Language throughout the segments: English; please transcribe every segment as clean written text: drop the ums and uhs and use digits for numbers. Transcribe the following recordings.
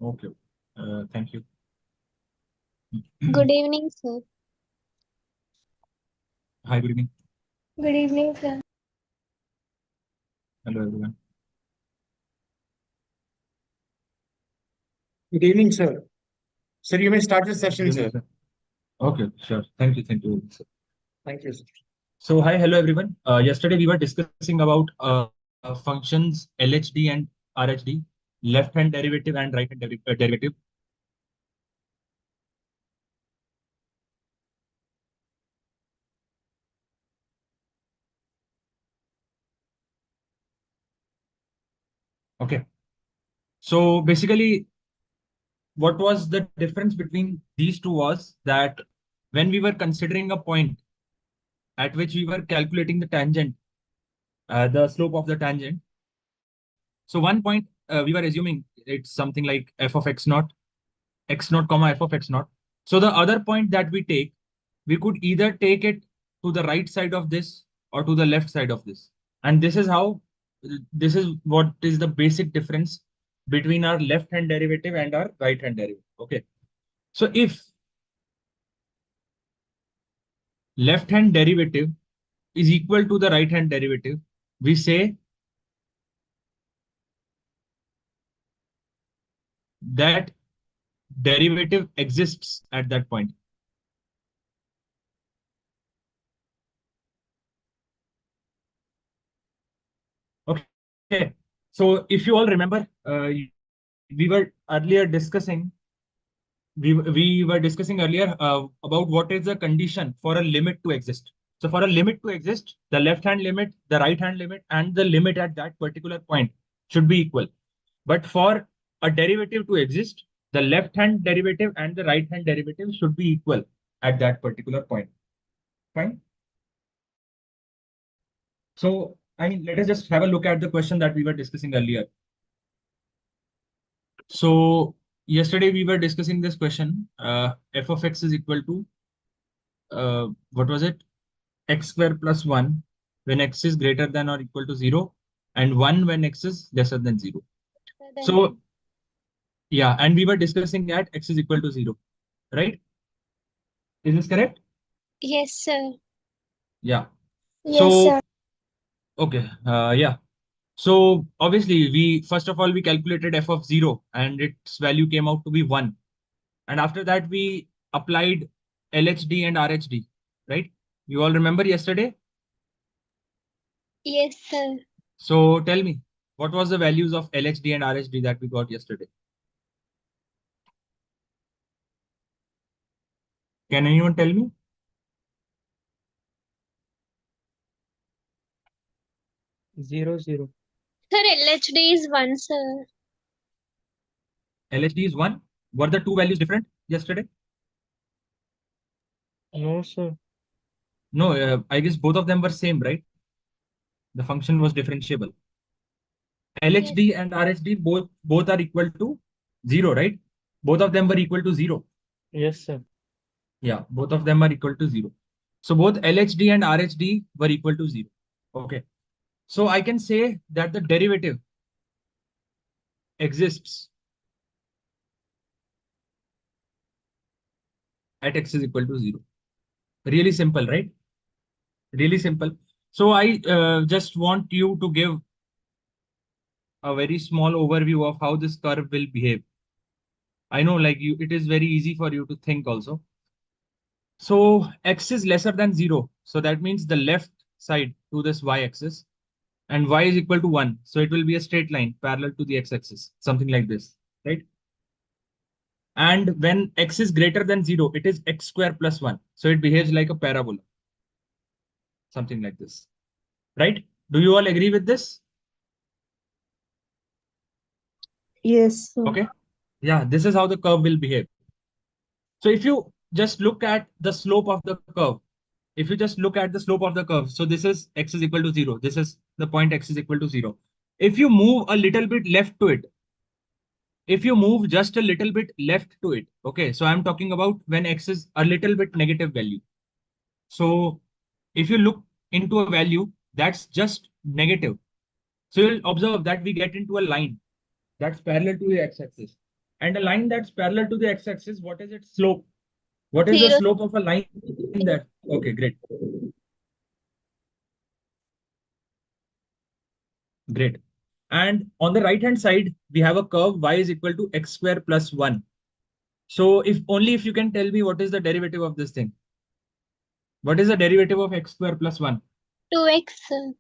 Okay. Thank you. Good evening, sir. Hi, good evening. Good evening, sir. Hello, everyone. Good evening, sir. Sir, you may start the Good session, evening, sir. sir. Okay, sure. Thank you. Thank you, sir. Thank you, sir. So, hi, hello, everyone. Yesterday we were discussing about functions LHD and RHD, left-hand derivative and right-hand derivative. Okay. So, basically, what was the difference between these two was that when we were considering a point at which we were calculating the tangent, the slope of the tangent. So one point we were assuming it's something like f of x naught comma f of x naught. So the other point that we take, we could either take it to the right side of this or to the left side of this. And this is how, this is what is the basic difference between our left hand derivative and our right hand derivative. Okay. So if left hand derivative is equal to the right hand derivative, we say that derivative exists at that point. Okay. So if you all remember, we were earlier discussing, we were discussing earlier about what is the condition for a limit to exist. So for a limit to exist, the left hand limit, the right hand limit, and the limit at that particular point should be equal. But for a derivative to exist, the left hand derivative and the right hand derivative should be equal at that particular point. Fine. So, I mean, let us just have a look at the question that we were discussing earlier. So yesterday we were discussing this question. F of x is equal to what was it? X square plus 1 when x is greater than or equal to 0, and 1 when x is lesser than 0. Then, So yeah, and we were discussing at x is equal to 0, right? Is this correct? yes, sir. Yeah. Yes, So sir. okay, yeah. So obviously we first of all we calculated f of 0 and its value came out to be 1. And after that, we applied LHD and RHD, right? You all remember yesterday? Yes, sir. So tell me, what was the values of LHD and RHD that we got yesterday? Can anyone tell me? 0, 0. Sir, LHD is 1, sir. LHD is 1. Were the two values different yesterday? No, sir. No, I guess both of them were same, right? The function was differentiable. Yes, LHD and RHD both are equal to 0, right? Both of them were equal to 0. Yes, sir. Yeah, both of them are equal to 0. So both LHD and RHD were equal to 0. Okay. So I can say that the derivative exists at x is equal to 0. Really simple, right? Really simple. So I just want you to give a very small overview of how this curve will behave. I know like you, it is very easy for you to think also. So x is lesser than 0. So that means the left side to this y-axis and y is equal to 1. So it will be a straight line parallel to the x-axis, something like this, right? And when x is greater than 0, it is x square plus 1. So it behaves like a parabola, something like this, right? Do you all agree with this? Yes, sir. Okay. Yeah, this is how the curve will behave. So if you just look at the slope of the curve, if you just look at the slope of the curve, so this is x is equal to 0. This is the point x is equal to 0. If you move a little bit left to it, if you move just a little bit left to it, okay, so I'm talking about when x is a little bit negative value. So if you look into a value that's just negative, so you'll observe that we get into a line that's parallel to the x-axis. And a line that's parallel to the x-axis, what is its slope? What is the 0. slope of a line that? Okay, great. Great. And on the right hand side, we have a curve y is equal to x square plus 1. So if you can tell me what is the derivative of this thing. What is the derivative of x square plus 1? 2x, sir.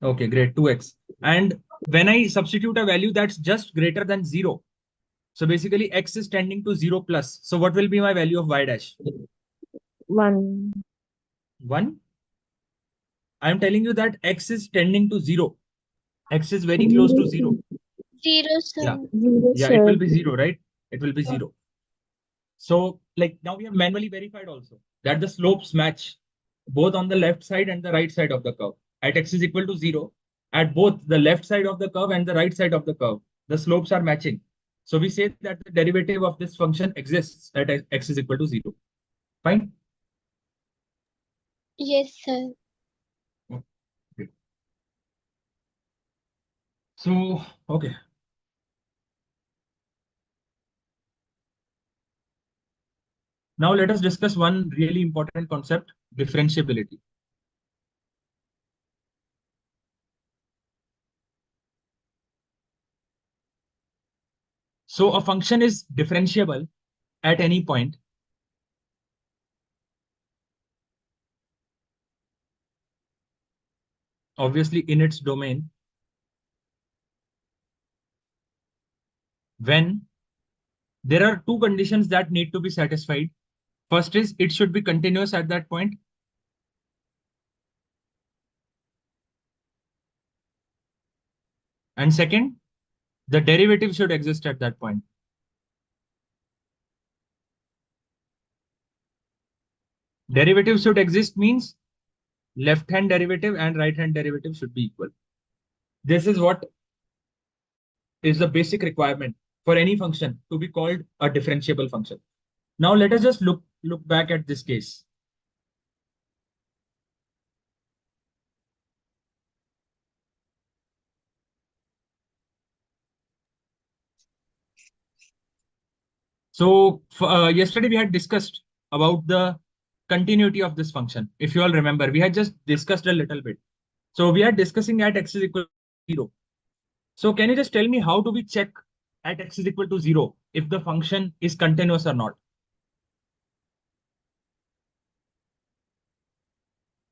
Okay, great, 2x. And when I substitute a value that's just greater than 0, so basically x is tending to 0 plus. So what will be my value of y dash? 1. 1. I'm telling you that x is tending to 0. X is very close to 0. 0, sir. Yeah. 0, Yeah, it will be 0, right? It will be 0. So like now we have manually verified also that the slopes match both on the left side and the right side of the curve. At x is equal to 0, at both the left side of the curve and the right side of the curve, the slopes are matching. So we say that the derivative of this function exists at x is equal to 0. Fine? Yes, sir. Okay. So, okay. Now let us discuss one really important concept, differentiability. So a function is differentiable at any point obviously in its domain when there are two conditions that need to be satisfied. First is it should be continuous at that point. And second, the derivative should exist at that point. Derivative should exist means left hand derivative and right hand derivative should be equal. This is what is the basic requirement for any function to be called a differentiable function. Now let us just look back at this case. So yesterday we had discussed about the continuity of this function. If you all remember, we had just discussed a little bit. So we are discussing at x is equal to 0. So can you just tell me how do we check at x is equal to 0 if the function is continuous or not?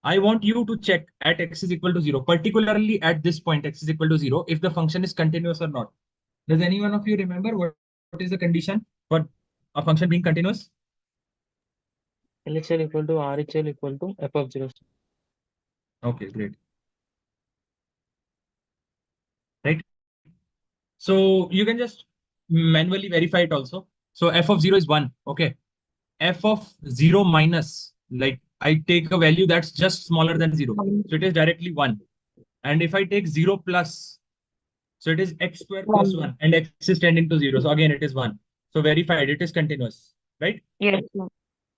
I want you to check at x is equal to 0, particularly at this point x is equal to 0, if the function is continuous or not. Does any one of you remember what is the condition for a function being continuous? LHL equal to RHL equal to f of 0. Okay, great. Right. So you can just manually verify it also. So f of 0 is 1. Okay. F of 0 minus, like I take a value that's just smaller than 0. So it is directly 1. And if I take 0 plus, so it is x square plus 1 and x is tending to 0. So again, it is 1. So verified, it is continuous, right? Yes, sir.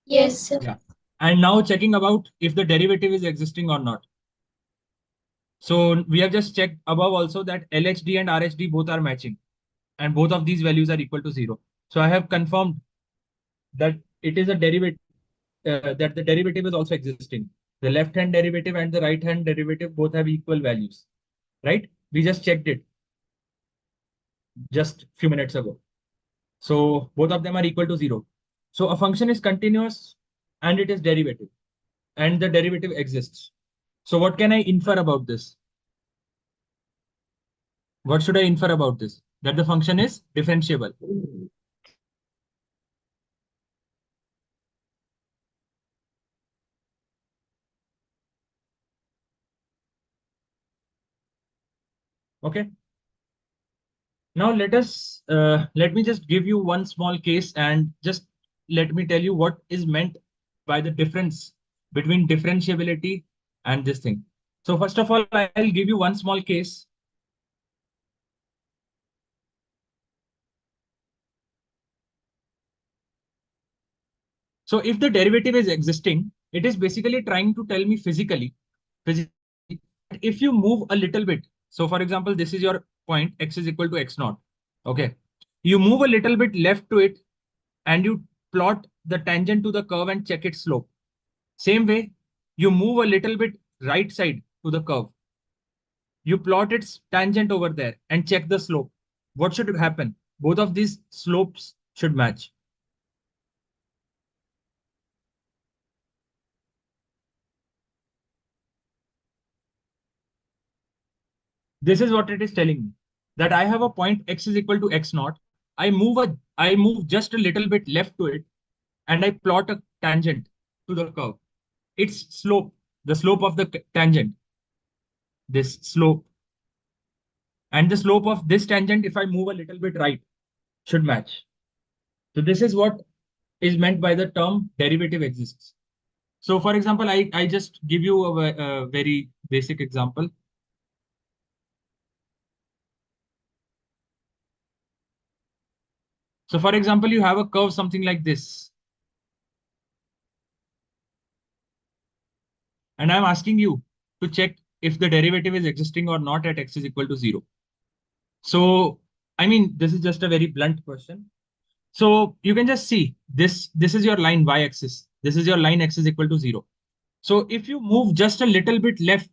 Yes, sir. Yeah. And now checking about if the derivative is existing or not. So we have just checked above also that LHD and RHD both are matching and both of these values are equal to 0. So I have confirmed that it is a derivative, that the derivative is also existing. The left hand derivative and the right hand derivative both have equal values, right? We just checked it just a few minutes ago. So both of them are equal to 0. So a function is continuous and it is derivative and the derivative exists. So what can I infer about this? What should I infer about this? That the function is differentiable. Okay. Now let me just give you one small case and just let me tell you what is meant by the difference between differentiability and this thing. So first of all, I'll give you one small case. So if the derivative is existing, it is basically trying to tell me physically, if you move a little bit. So for example, this is your point, x is equal to x naught. Okay. You move a little bit left to it and you plot the tangent to the curve and check its slope. Same way, you move a little bit right side to the curve. You plot its tangent over there and check the slope. What should happen? Both of these slopes should match. This is what it is telling me, that I have a point x is equal to x naught. I move just a little bit left to it and I plot a tangent to the curve. Its slope, the slope of the tangent, this slope, and the slope of this tangent, if I move a little bit right, should match. So this is what is meant by the term derivative exists. So for example, I just give you a very basic example. So for example, you have a curve something like this. And I'm asking you to check if the derivative is existing or not at x is equal to 0. So, I mean, this is just a very blunt question. So you can just see this is your line y-axis. This is your line x is equal to 0. So if you move just a little bit left,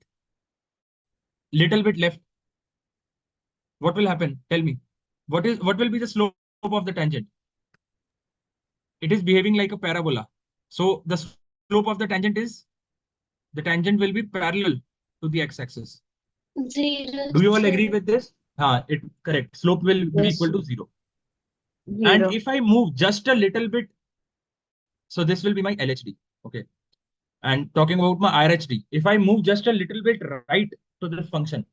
what will happen? Tell me. What will be the slope of the tangent? It is behaving like a parabola. So the slope of the tangent will be parallel to the x-axis. 0. Do you all agree with this? Correct. Slope will be Yes, equal sir. to 0. 0. And if I move just a little bit, so this will be my LHD. Okay. And talking about my RHD, if I move just a little bit right to the function,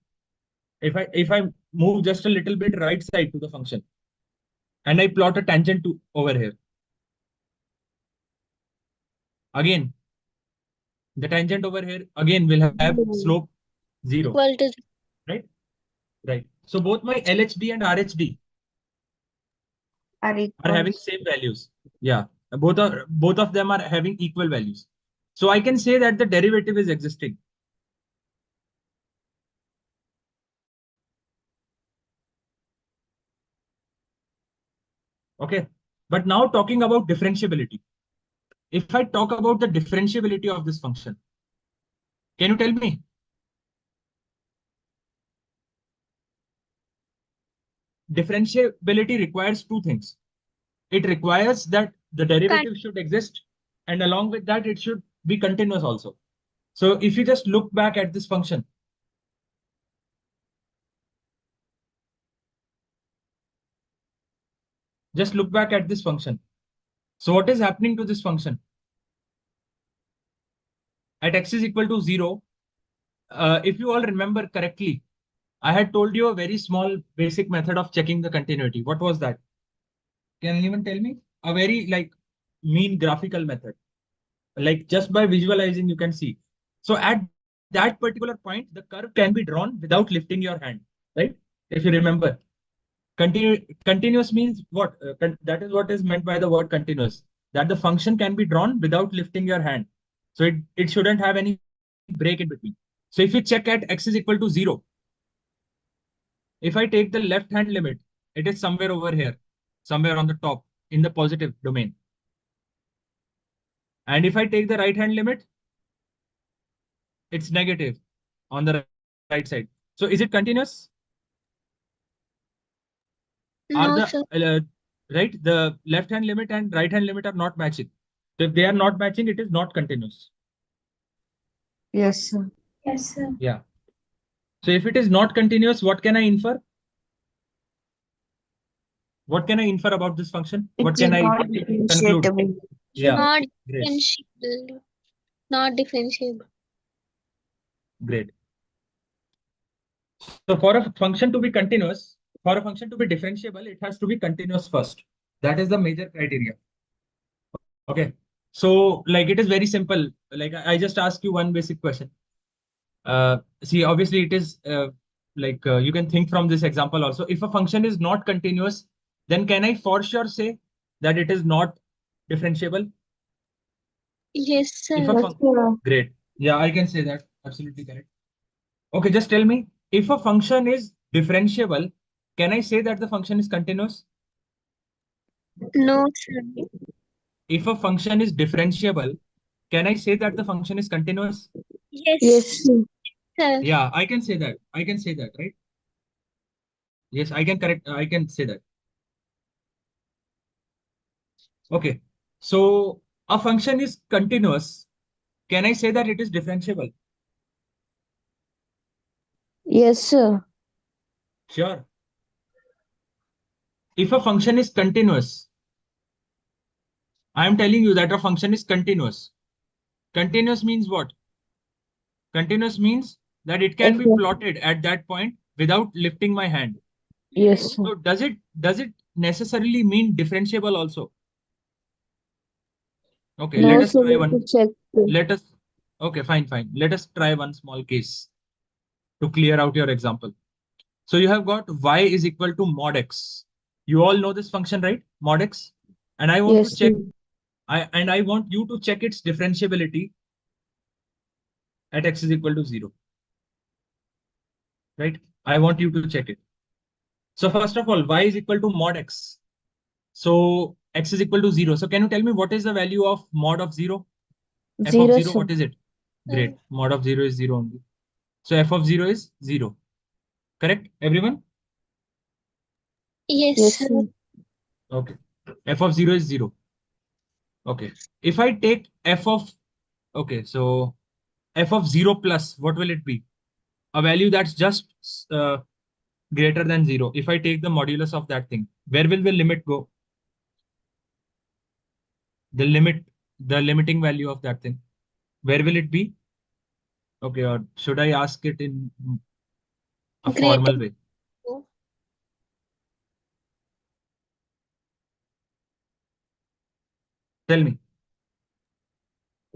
if I move just a little bit right side to the function, and I plot a tangent to over here, again, the tangent over here again will have slope 0, Equal to right? Right. So both my LHD and RHD Are are equal. having same values. Yeah, both of them are having equal values. So I can say that the derivative is existing. Okay. But now talking about differentiability. If I talk about the differentiability of this function, can you tell me? Differentiability requires two things. It requires that the derivative should exist, and along with that, it should be continuous also. So if you just look back at this function, just look back at this function. So what is happening to this function? At x is equal to 0, if you all remember correctly, I had told you a very small basic method of checking the continuity. What was that? Can anyone tell me? A very like mean graphical method. Like just by visualizing, you can see. So at that particular point, the curve can be drawn without lifting your hand, right? If you remember, continuous means what? That is what is meant by the word continuous. That the function can be drawn without lifting your hand. So it shouldn't have any break in between. So if you check at x is equal to 0, if I take the left hand limit, it is somewhere over here, somewhere on the top in the positive domain. And if I take the right hand limit, it's negative on the right side. So is it continuous? Are no, the sir. right, the left hand limit and right hand limit are not matching. So if they are not matching, it is not continuous. Yes, sir. Yes, sir. Yeah. So if it is not continuous, what can I infer? What can I infer about this function? What It is can I not conclude? differentiable. Yeah, Not great, differentiable. Not differentiable. great. So for a function to be continuous, for a function to be differentiable, it has to be continuous first. That is the major criteria. Okay. So like it is very simple. Like I just ask you one basic question. See, obviously it is you can think from this example also. If a function is not continuous, then can I for sure say that it is not differentiable? Yes, If sir. a Yes, sir. great. Yeah, I can say that. Absolutely correct. Okay, just tell me, if a function is differentiable, can I say that the function is continuous? No, sir. If a function is differentiable, can I say that the function is continuous? Yes, Yes, sir. sir. Yeah, I can say that. I can say that, right? Yes, I can correct. I can say that. Okay. So a function is continuous. Can I say that it is differentiable? Yes, sir. Sure. If a function is continuous, I am telling you that a function is continuous. Continuous means what? Continuous means that it can be F- plotted at that point without lifting my hand. Yes, sir. So does it necessarily mean differentiable also? Okay, No, let us sir. try Let one. me check. Let us okay, fine. Let us try one small case to clear out your example. So you have got y is equal to mod x. You all know this function, right? Mod x. And I want to Yes, sir. check I want you to check its differentiability at x is equal to 0. Right? I want you to check it. So first of all, y is equal to mod x. So x is equal to 0. So can you tell me what is the value of mod of 0? F of 0, 0, sir. what is it? Great. Mod of 0 is 0 only. So f of 0 is 0. Correct, everyone? Yes, Yes, sir. sir. Okay. F of 0 is 0. Okay. If I take f of, okay, so f of 0 plus, what will it be? A value that's just greater than 0. If I take the modulus of that thing, where will the limit go? The limit, the limiting value of that thing. Where will it be? Okay, or should I ask it in a Greater. formal way? Tell me.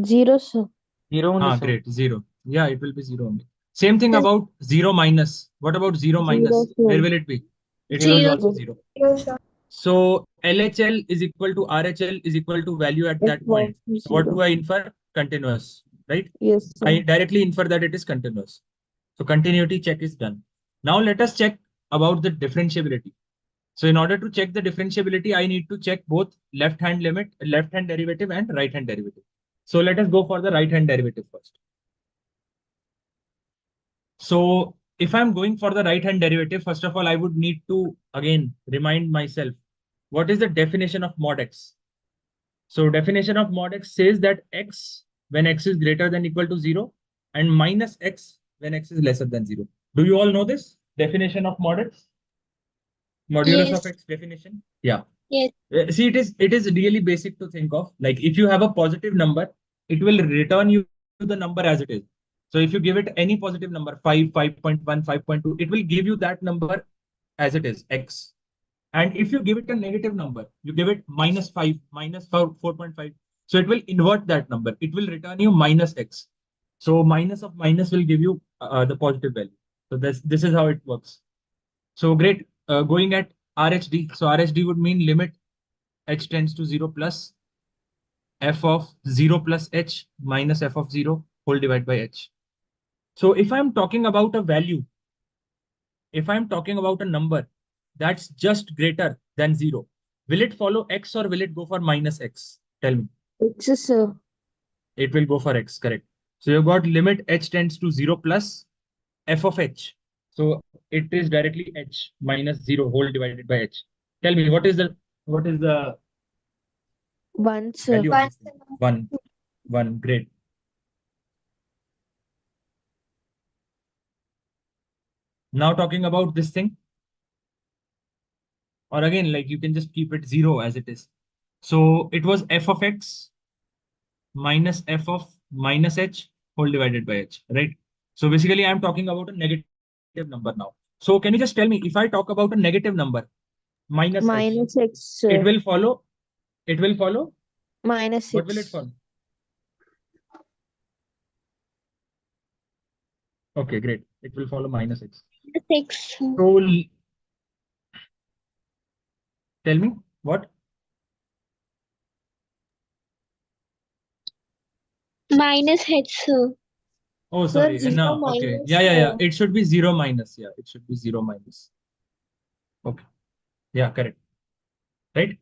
0, sir. 0 only, Ah, sir. great. 0. Yeah, it will be 0 only. Same thing about 0 minus. What about 0 0, minus? Where sir. will it be? It will be 0. also 0. So LHL is equal to RHL is equal to value at F that of point. So what 0. do I infer? Continuous, right? Yes, I sir. directly infer that it is continuous. So continuity check is done. Now let us check about the differentiability. So in order to check the differentiability, I need to check both left hand limit, left hand derivative and right hand derivative. So let us go for the right hand derivative first. So if I'm going for the right hand derivative, first of all, I would need to again remind myself, what is the definition of mod x? So definition of mod x says that x when x is greater than equal to 0 and minus x when x is lesser than 0. Do you all know this definition of mod x? Modulus of Yes. x definition? Yeah. Yes. See, it is really basic to think of. Like if you have a positive number, it will return you the number as it is. So if you give it any positive number, 5, 5.1, 5.2, it will give you that number as it is, x. And if you give it a negative number, you give it minus 5, minus 4.5. So it will invert that number. It will return you minus x. So minus of minus will give you the positive value. So this is how it works. So great. Going at RHD. So RHD would mean limit h tends to 0 plus f of 0 plus h minus f of 0 whole divided by h. So if I'm talking about a value, if I'm talking about a number that's just greater than 0, will it follow x or will it go for minus x? Tell me. X, sir. It will go for x, correct. So you've got limit h tends to 0 plus f of h. So it is directly h minus 0 whole divided by h. Tell me, what is the 1, sir. value of this thing? 1. 1. Great. Now talking about this thing, or again, like you can just keep it 0 as it is. So it was f of x minus f of minus h whole divided by h, right? So basically, I'm talking about a negative number now. So can you just tell me, if I talk about a negative number minus h, Minus X, it sir. will follow. It will follow. Minus What will it 6. follow? Okay, great. It will follow minus x. 6. So tell me what? Minus H, sir. Oh, Sir, sorry. 0 No, okay. minus. Yeah. It should be 0 minus. Yeah, it should be 0 minus. Okay. Yeah, correct. Right?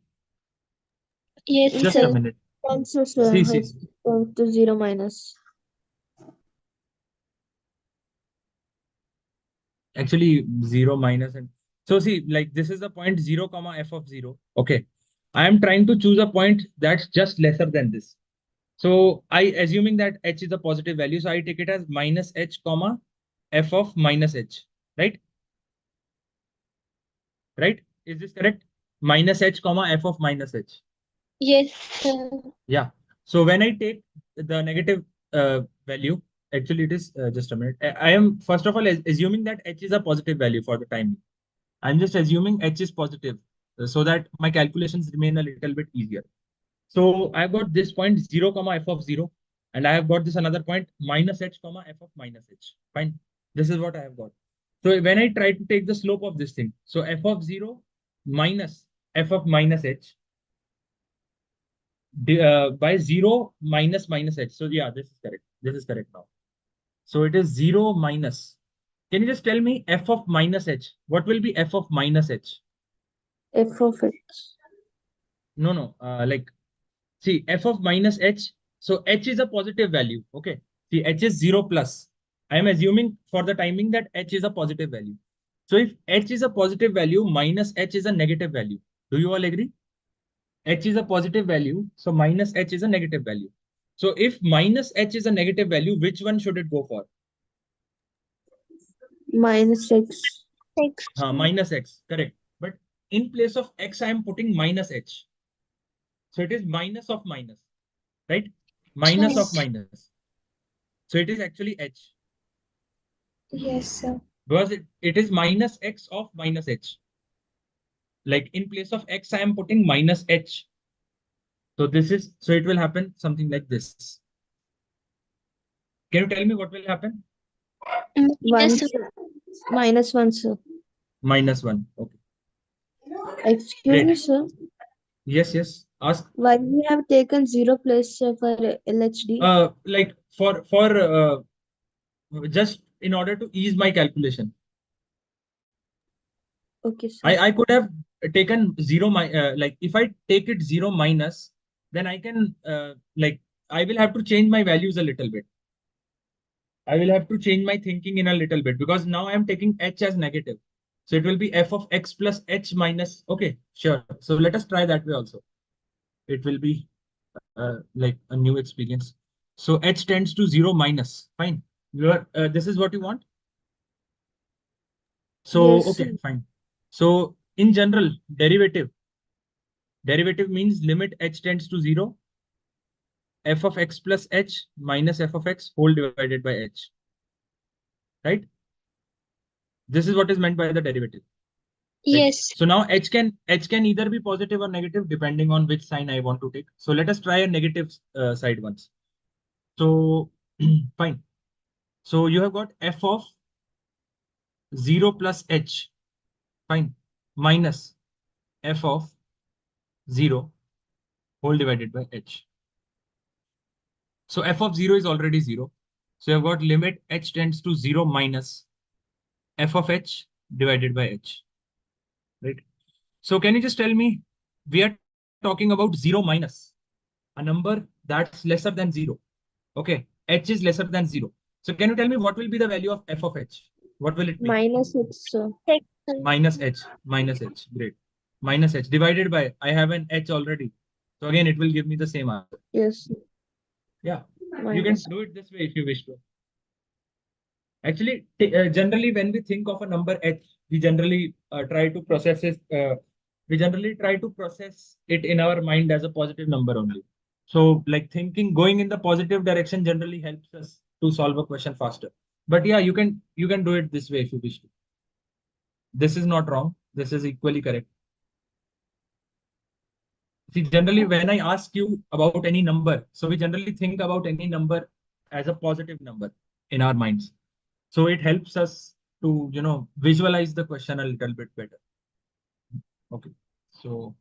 Yes, Just sir. a minute. Also, sir, See, has gone to 0 minus. actually 0 minus and so see, like this is the point 0 comma f of 0. Okay. I am trying to choose a point that's just lesser than this. So I assuming that h is a positive value, so I take it as minus h comma f of minus h, right? Right? Is this correct? Minus h comma f of minus h. Yes, sir. Yeah. So when I take the negative value, actually it is just a minute. I am first of all assuming that h is a positive value for the time. I'm just assuming h is positive so that my calculations remain a little bit easier. So I've got this point 0 comma f of 0, and I have got this another point minus h comma f of minus h. Fine. This is what I have got. So when I try to take the slope of this thing, so f of 0 minus f of minus h by 0 minus minus h. So yeah, this is correct. This is correct now. So it is 0 minus. Can you just tell me f of minus h? What will be f of minus h? F of x. No, no. Like, see, f of minus h. So h is a positive value. Okay. See, h is 0 plus. I am assuming for the timing that h is a positive value. So if h is a positive value, minus h is a negative value. Do you all agree? H is a positive value, so minus h is a negative value. So if minus h is a negative value, which one should it go for? Minus x. X. Minus x, correct. But in place of x, I am putting minus h. So it is minus of minus, right? Minus of Yes. minus. So it is actually h. Yes, sir. Because it is minus x of minus h. Like in place of x, I am putting minus h. So this is, so it will happen something like this. Can you tell me what will happen? One, Minus sir. Minus 1, sir. Minus 1. Okay. Excuse me, Great. sir. Yes, yes. Ask. Why we have taken 0 plus for LHD? Like for just in order to ease my calculation. Okay, sir. I could have taken 0 like if I take it 0 minus, then I can like I will have to change my values a little bit. I will have to change my thinking in a little bit because now I am taking h as negative. So it will be f of x plus h minus. Okay, sure. So let us try that way also. It will be like a new experience. So h tends to 0 minus. Fine. This is what you want. So, Yes, sir. okay, fine. So in general, derivative means limit h tends to 0, f of x plus h minus f of x whole divided by h, right? This is what is meant by the derivative, right? Yes. So now h can either be positive or negative depending on which sign I want to take. So let us try a negative side once. So fine. So you have got f of 0 plus h, fine, minus f of 0 whole divided by h. So f of 0 is already 0. So you've got limit h tends to 0 minus f of h divided by h, right? So can you just tell me, we are talking about 0 minus a number that's lesser than 0. Okay, h is lesser than 0. So can you tell me what will be the value of f of h? What will it be? Minus x, sir. X. Minus h, great. Minus h divided by, I have an h already. So again, it will give me the same answer. Yes, sir. Yeah, you can Minus. do it this way if you wish to. Actually, generally, when we think of a number h, we generally try to process it. We generally try to process it in our mind as a positive number only. So, like thinking, going in the positive direction generally helps us to solve a question faster. But yeah, you can do it this way if you wish to. This is not wrong. This is equally correct. See, generally, when I ask you about any number, so we generally think about any number as a positive number in our minds. So it helps us to, visualize the question a little bit better. Okay. So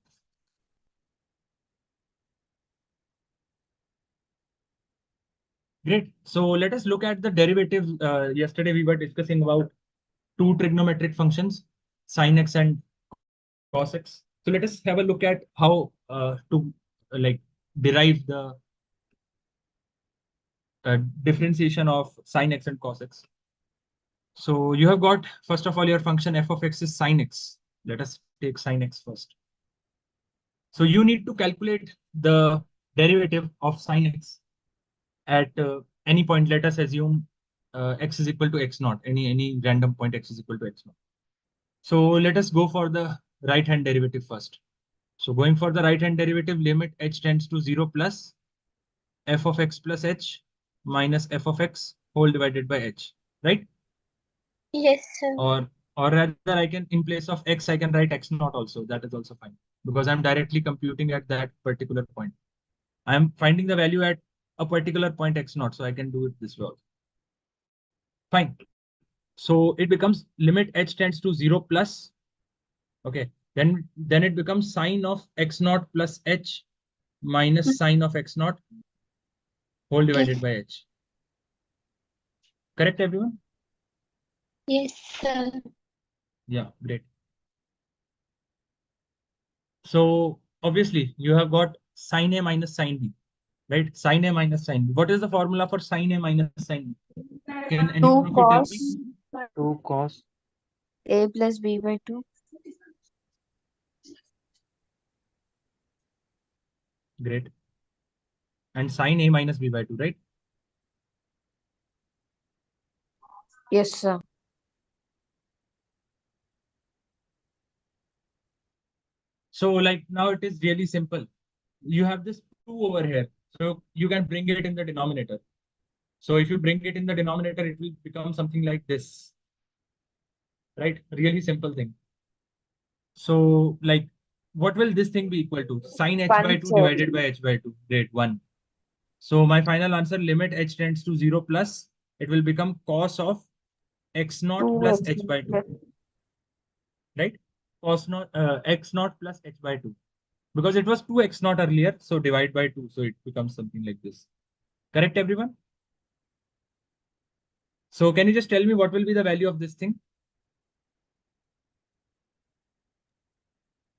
great. So let us look at the derivative. Yesterday we were discussing about two trigonometric functions, sine x and cos x. So let us have a look at how to like derive the differentiation of sine x and cos x. So you have got, first of all, your function f of x is sine x. Let us take sine x first. So you need to calculate the derivative of sine x at any point. Let us assume x is equal to x naught, any random point x is equal to x naught. So let us go for the right hand derivative first. So going for the right hand derivative, limit h tends to 0 plus f of x plus h minus f of x whole divided by h, right? Yes, sir. Or rather, I can, in place of x, I can write x naught also. That is also fine because I'm directly computing at that particular point. I'm finding the value at a particular point x naught, so I can do it this way also. Fine. So it becomes limit h tends to 0 plus. Okay. Then it becomes sine of x naught plus h minus sine of x naught whole divided by h. Correct, everyone? Yes, sir. Yeah, great. So obviously you have got sine a minus sine b, right? Sine a minus sine b. What is the formula for sine a minus sine b? Can any 2 one of you tell cos me? 2 cos A plus B by 2. Great. And sine a minus b by 2, right? Yes, sir. So like now it is really simple. You have this 2 over here. So you can bring it in the denominator. So if you bring it in the denominator, it will become something like this, right? Really simple thing. So like, what will this thing be equal to? Sine h by 1, 2 sir. divided by h by 2. Great, 1. So my final answer, limit h tends to 0 plus, it will become cos of x naught 2 plus x h by 2, right? Cos naught, x naught plus h by 2. Because it was 2x naught earlier, so divide by 2, so it becomes something like this. Correct, everyone? So can you just tell me what will be the value of this thing?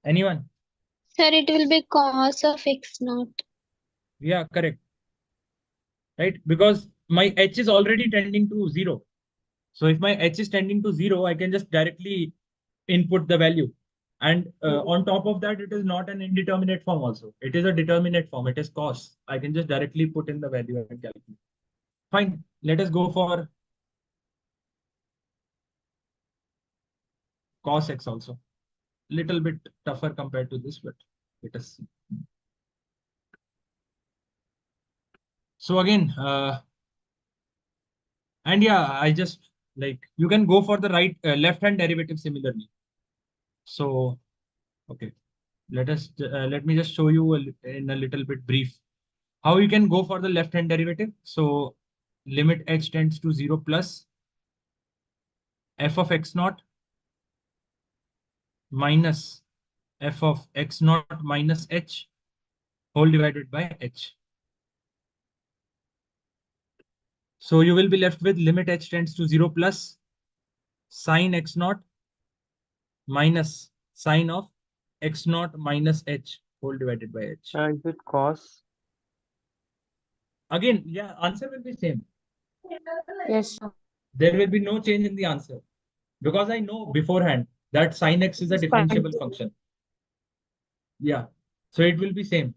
Anyone? Sir, it will be cos of x naught. Yeah, correct. Right? Because my h is already tending to 0. So if my h is tending to 0, I can just directly input the value. And on top of that, it is not an indeterminate form also. It is a determinate form. It is cos. I can just directly put in the value and calculate. Fine. Let us go for cos x also. Little bit tougher compared to this, but let us see. So again, and yeah, I just like, you can go for the right left hand derivative similarly. So okay, let me just show you in a little bit brief how you can go for the left hand derivative. So limit h tends to 0 plus f of x naught minus f of x naught minus h whole divided by h. So you will be left with limit h tends to 0 plus sine x naught minus sine of x naught minus h whole divided by h. is it cos Again, yeah, answer will be same. Yes, sir. There will be no change in the answer because I know beforehand that sine x is a It's fine. differentiable function. Yeah, so it will be same.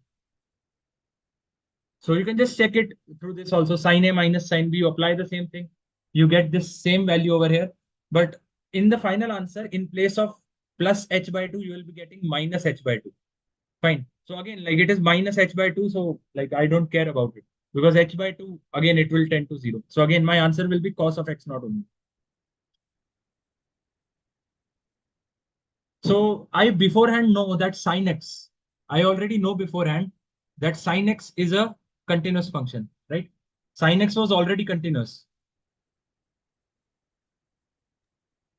So you can just check it through this also. Sine a minus sine b, you apply the same thing. You get this same value over here. But in the final answer, in place of plus h by 2, you will be getting minus h by 2. Fine. So again, like it is minus h by 2. So like I don't care about it because h by 2, again, it will tend to 0. So again, my answer will be cos of x naught only. So I beforehand know that sine x, I already know beforehand that sine x is a continuous function, right? Sine x was already continuous.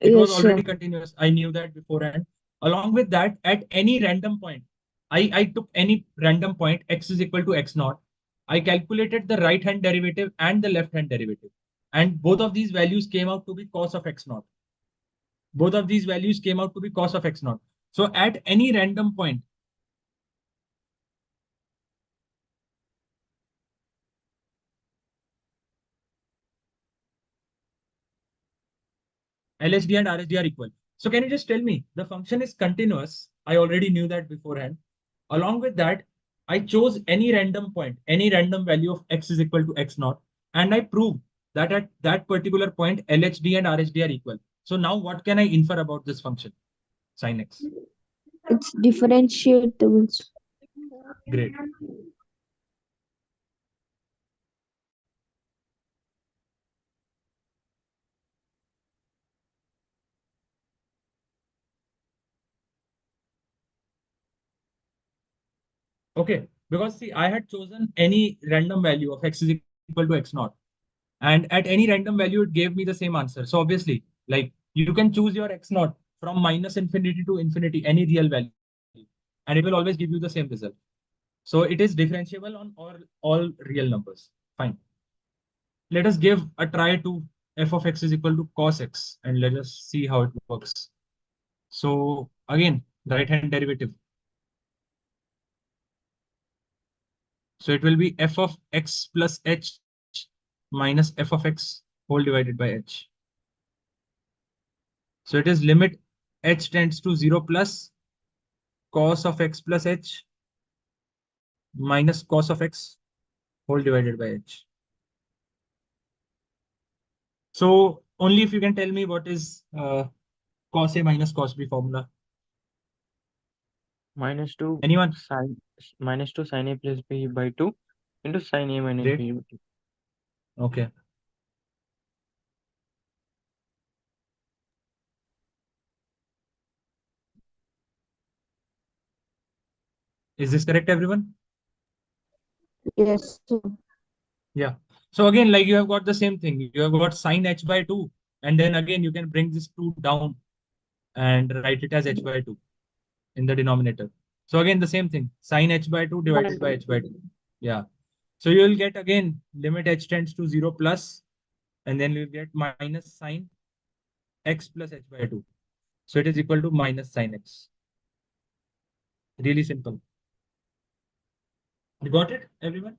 It was Yes, sir. already continuous. I knew that beforehand. Along with that, at any random point, I took any random point, x is equal to x naught. I calculated the right hand derivative and the left hand derivative. And both of these values came out to be cos of x naught. Both of these values came out to be cos of x naught. So at any random point, LHD and RHD are equal. So can you just tell me the function is continuous? I already knew that beforehand. Along with that, I chose any random point, any random value of x is equal to x naught, and I proved that at that particular point, LHD and RHD are equal. So now what can I infer about this function, sin x? It's differentiable. Great. Okay, because see, I had chosen any random value of x is equal to x naught, and at any random value, it gave me the same answer. So obviously, like you can choose your x naught from minus infinity to infinity, any real value, and it will always give you the same result. So it is differentiable on all real numbers. Fine. Let us give a try to f of x is equal to cos x, and let us see how it works. So again, right hand derivative. So it will be f of x plus h minus f of x whole divided by h. So it is limit h tends to 0 plus cos of x plus h minus cos of x whole divided by h. So only if you can tell me what is cos a minus cos b formula. minus 2 Anyone? sin a plus b by 2 into sin a minus Great. b by 2. Okay. Is this correct, everyone? Yes, sir. Yeah. So again, like you have got the same thing. You have got sin h by 2, and then again you can bring this 2 down and write it as h by 2 in the denominator. So again, the same thing, sin h by 2 divided by h by 2. Yeah. So you will get again limit h tends to 0 plus, and then you'll get minus sin x plus h by 2. So it is equal to minus sin x. Really simple. You got it, everyone?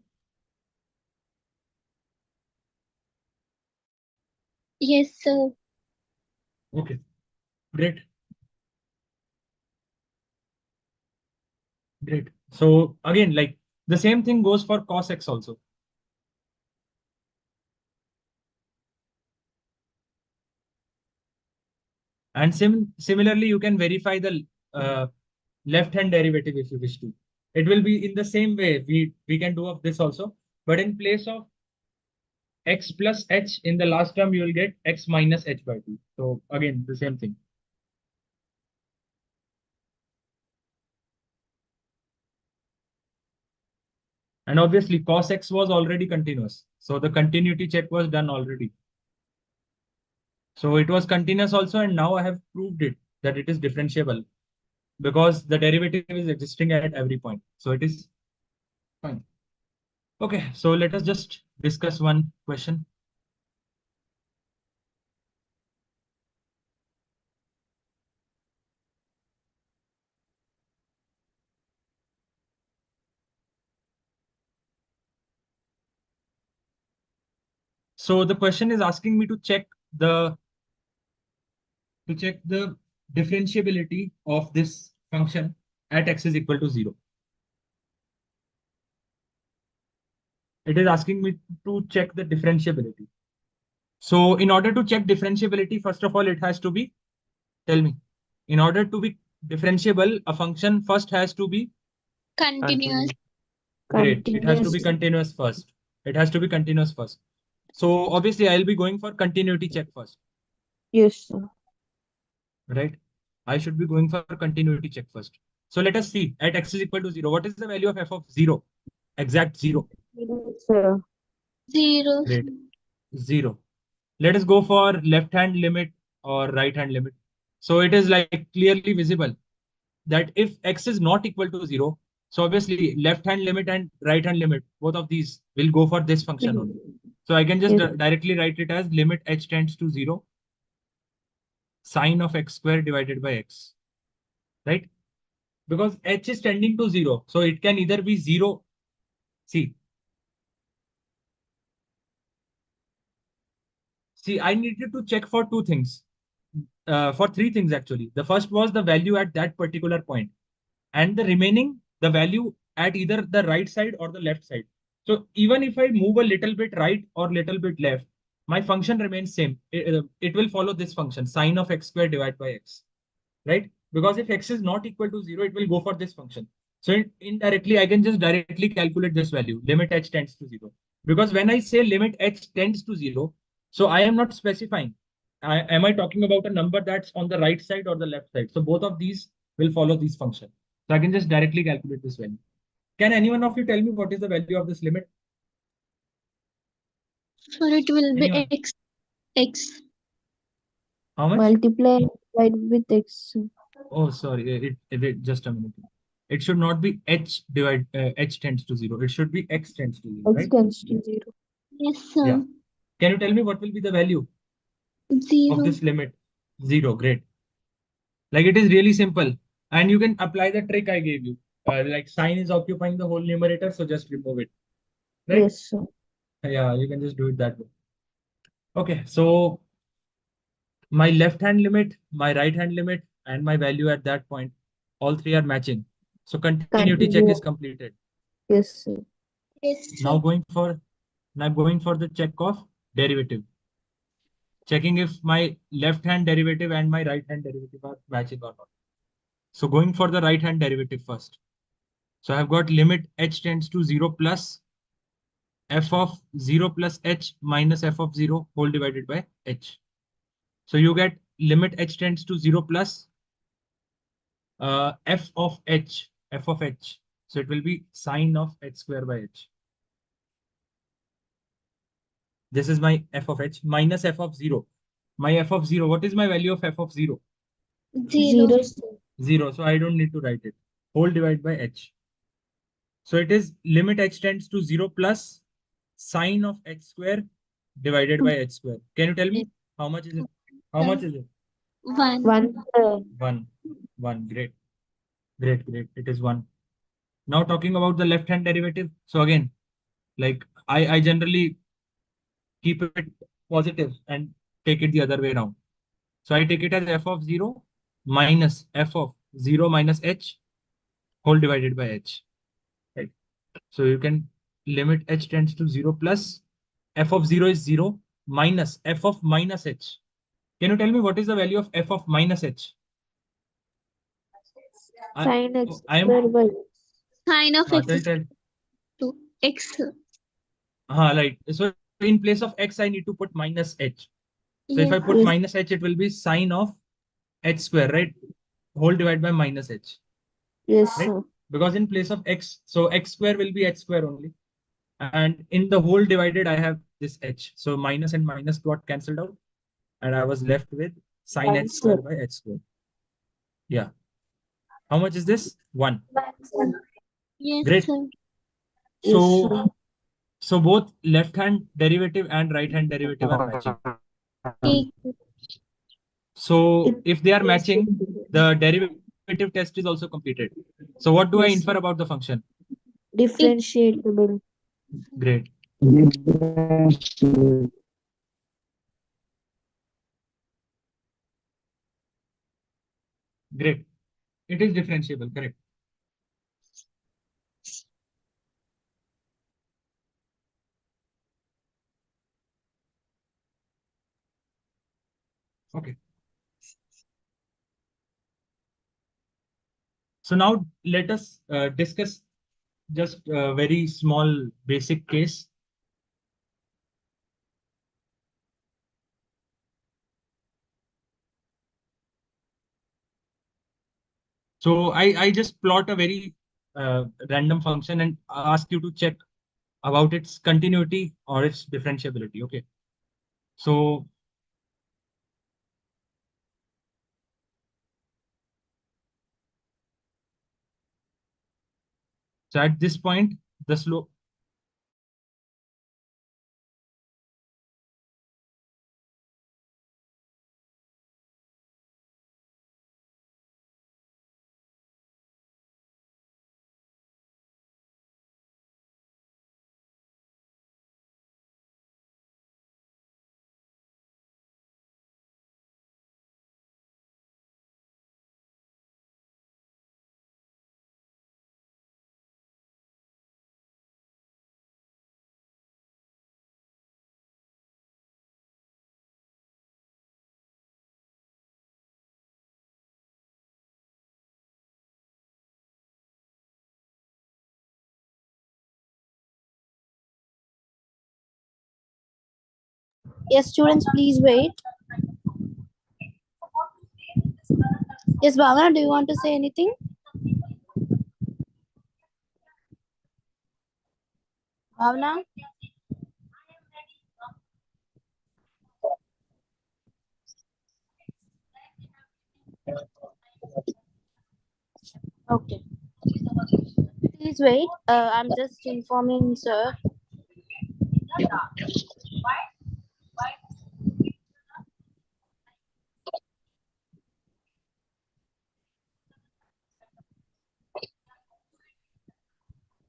Yes, sir. Okay, great, great. So again, like the same thing goes for cos x also. And similarly, you can verify the left-hand derivative if you wish to. It will be in the same way. We can do of this also, but in place of x plus h in the last term, you will get x minus h by 2. So again, the same thing. And obviously, cos x was already continuous. So the continuity check was done already. So it was continuous also, and now I have proved it that it is differentiable because the derivative is existing at every point. So it is fine. Okay, so let us just discuss one question. So the question is asking me the to check the differentiability of this function at x is equal to 0. It is asking me to check the differentiability. So in order to check differentiability, first of all, it has to be, tell me, in order to be differentiable, a function first has to be Continuous. Continuous. great. It has to be Continuous. continuous first. It has to be continuous first. So obviously, I'll be going for continuity check first, Yes, sir. right? I should be going for continuity check first. So let us see at x is equal to 0. What is the value of f of 0? Exact 0. Yes, sir. 0. Great. 0. Let us go for left hand limit or right hand limit. So it is like clearly visible that if x is not equal to 0, so obviously left hand limit and right hand limit, both of these will go for this function only. So I can just Yes. directly write it as limit h tends to 0 sine of x square divided by x, right? Because h is tending to 0. So it can either be 0. See, see, I needed to check for two things. for three things actually. The first was the value at that particular point, and the remaining the value at either the right side or the left side. So even if I move a little bit right or little bit left, my function remains same. It will follow this function, sine of x squared divided by x, right? Because if x is not equal to 0, it will go for this function. So indirectly, I can just directly calculate this value, limit h tends to 0. Because when I say limit h tends to 0, so I am not specifying. Am I talking about a number that's on the right side or the left side? So both of these will follow this function. So I can just directly calculate this value. Can anyone of you tell me what is the value of this limit? So it will be Anyone? x. How much? Multiply and divide with x. Oh, sorry. Just a minute. It should not be h tends to 0. It should be x tends to 0, X right? tends to 0. Yes, Yeah. sir. Can you tell me what will be the value of 0. this limit? 0. Great. Like it is really simple. And you can apply the trick I gave you. Like sine is occupying the whole numerator, so just remove it. Right? Yes, sir. Yeah, you can just do it that way. Okay, so my left hand limit, my right hand limit, and my value at that point, all three are matching. So continuity check is Continue. completed. Yes, sir. Yes, Now sir. going for the check of derivative. Checking if my left hand derivative and my right hand derivative are matching or not. So going for the right hand derivative first. So I've got limit h tends to 0 plus f of 0 plus h minus f of 0 whole divided by h. So you get limit h tends to 0 plus f of h. So it will be sine of h square by h. This is my f of h minus f of 0. My f of 0, what is my value of f of 0? 0. 0, sir. 0. So I don't need to write it. Whole divided by h. So it is limit h tends to 0 plus sine of h square divided by h square. Can you tell me how much is it? How much is it? 1. 1, sir. 1. 1. Great. Great. Great. It is 1. Now talking about the left hand derivative. So again, like I generally keep it positive and take it the other way around. So I take it as f of 0 minus f of 0 minus h whole divided by h. Right. So you can limit h tends to 0 plus f of 0 is 0 minus f of minus h. Can you tell me what is the value of f of minus h? I, Sin x I am square by Sine of x tell is tell. to x. Right. So in place of x, I need to put minus h. So if Yes. I put yes, minus h, it will be sine of h square, right? Whole divided by minus h, yes, right? sir. Because in place of x, so x square will be h square only. And in the whole divided, I have this h. So minus and minus got cancelled out. And I was left with sine h 1, square sir. by h square. Yeah. How much is this? 1. Yes, Great. sir. Yes, So sir. so both left hand derivative and right hand derivative are matching. Equal. So It if they are is matching, the derivative test is also completed. So what do I yes, sir. infer about the function? Differentiable. Great. Great. It is differentiable, correct. Okay. So now let us discuss just a very small basic case. So I just plot a very random function and ask you to check about its continuity or its differentiability. Okay. So, so at this point, the slope Yes, students, please wait. Yes, Bhavana, do you want to say anything? Bhavana? Okay. Please wait. I'm just informing sir.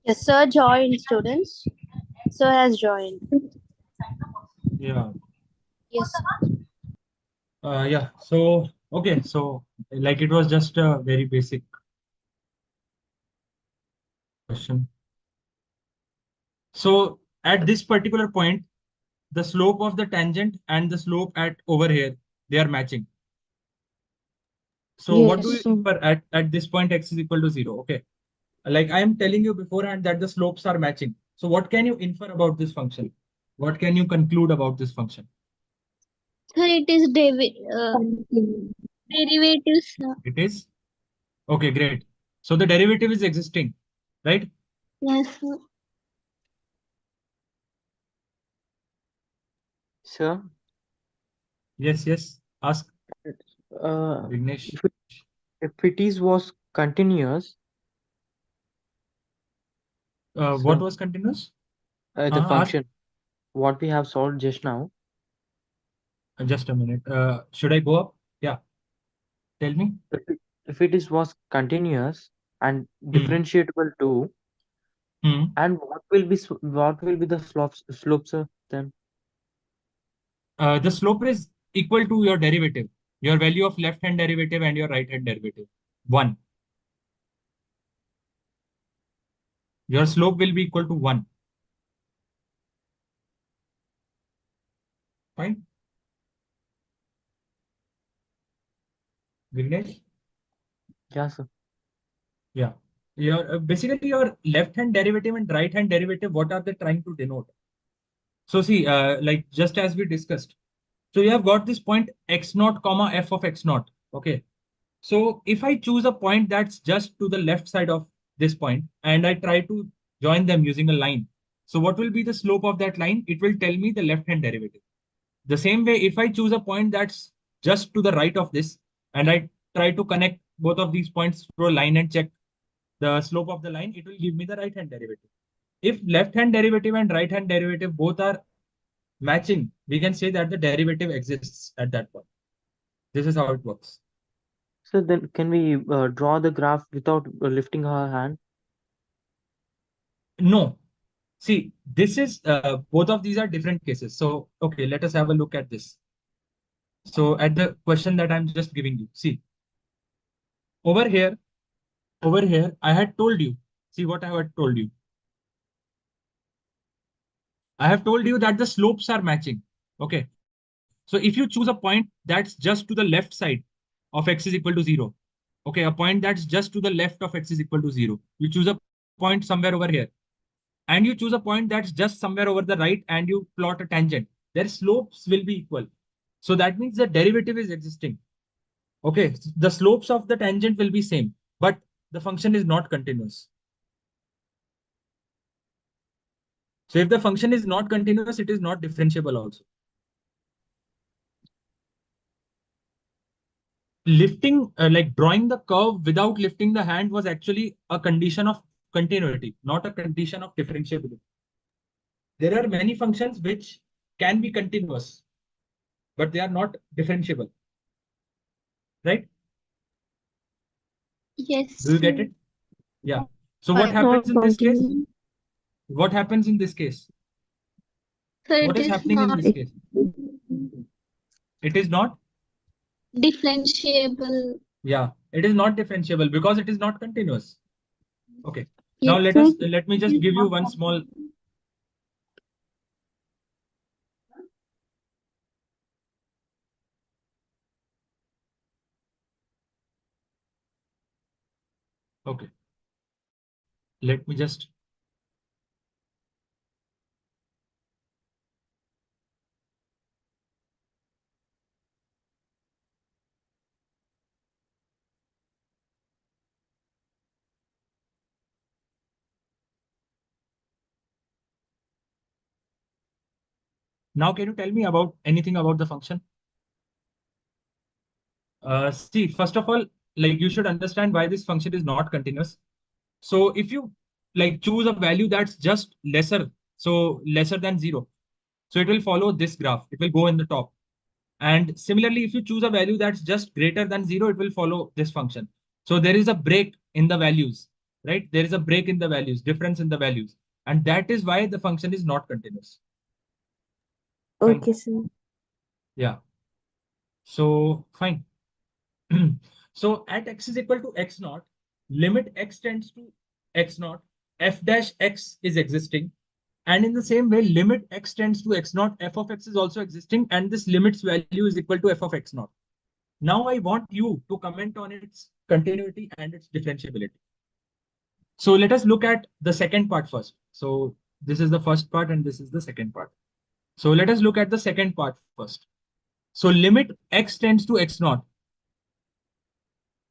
Yes, sir joined, students. Sir has joined. Yeah. Yes. Yeah. So, okay. So, like it was just a very basic question. So, at this particular point, the slope of the tangent and the slope at over here, they are matching. So, what do you Yes. infer at this point x is equal to 0? Okay. Like I am telling you beforehand that the slopes are matching. So, what can you infer about this function? What can you conclude about this function? Sir, it is derivatives. It is okay, great. So the derivative is existing, right? Yes, sir. Sir, Yes, yes. Ask uh, Vignesh. if it is was continuous, What sir, was continuous? the Ask. function what we have solved just now, Just a minute. Should I go up? Yeah. Tell me. if it is was continuous and Hmm. differentiable too, Hmm. and what will be the slopes then? The slope is equal to your derivative, your value of left hand derivative and your right hand derivative. One. Your slope will be equal to one. Fine. Vignesh. Yeah, sir. Yeah. Your basically your left hand derivative and right hand derivative. What are they trying to denote? So see, like just as we discussed. So you have got this point x naught comma f of x naught. Okay. So if I choose a point that's just to the left side of this point and I try to join them using a line. So what will be the slope of that line? It will tell me the left hand derivative. The same way, if I choose a point that's just to the right of this and I try to connect both of these points through a line and check the slope of the line, it will give me the right hand derivative. If left hand derivative and right hand derivative both are matching, we can say that the derivative exists at that point. This is how it works. So then can we draw the graph without lifting our hand? No, see, this is both of these are different cases. So, okay, let us have a look at this. So, at the question that I'm just giving you, see, over here, I had told you, see what I had told you. I have told you that the slopes are matching. Okay. So if you choose a point that's just to the left side of x is equal to 0, okay, a point that's just to the left of x is equal to 0, you choose a point somewhere over here, and you choose a point that's just somewhere over the right and you plot a tangent, their slopes will be equal. So that means the derivative is existing. Okay, the slopes of the tangent will be same, but the function is not continuous. So if the function is not continuous, it is not differentiable also. Lifting, like drawing the curve without lifting the hand was actually a condition of continuity, not a condition of differentiability. There are many functions which can be continuous, but they are not differentiable, right? Do you Yes, get it? Yeah. So what Not happens in this case? continuous. What happens in this case? so What it is is happening in not this case? It is not. differentiable. Yeah, it is not differentiable because it is not continuous. Okay. Now Yes, So let me it just is give you not one small. continuous. Okay. Let me just. Now, can you tell me about anything about the function? See, first of all, like you should understand why this function is not continuous. So if you like choose a value that's just lesser, so lesser than zero, so it will follow this graph. It will go in the top. And similarly, if you choose a value that's just greater than zero, it will follow this function. So there is a break in the values, right? There is a break in the values, difference in the values. And that is why the function is not continuous. Fine. Okay, sir. Yeah. So fine. So at x is equal to x naught, limit x tends to x naught, f dash x is existing. And in the same way, limit x tends to x naught, f of x is also existing. And this limit's value is equal to f of x naught. Now I want you to comment on its continuity and its differentiability. So let us look at the second part first. So this is the first part and this is the second part. So let us look at the second part first. So limit x tends to x naught,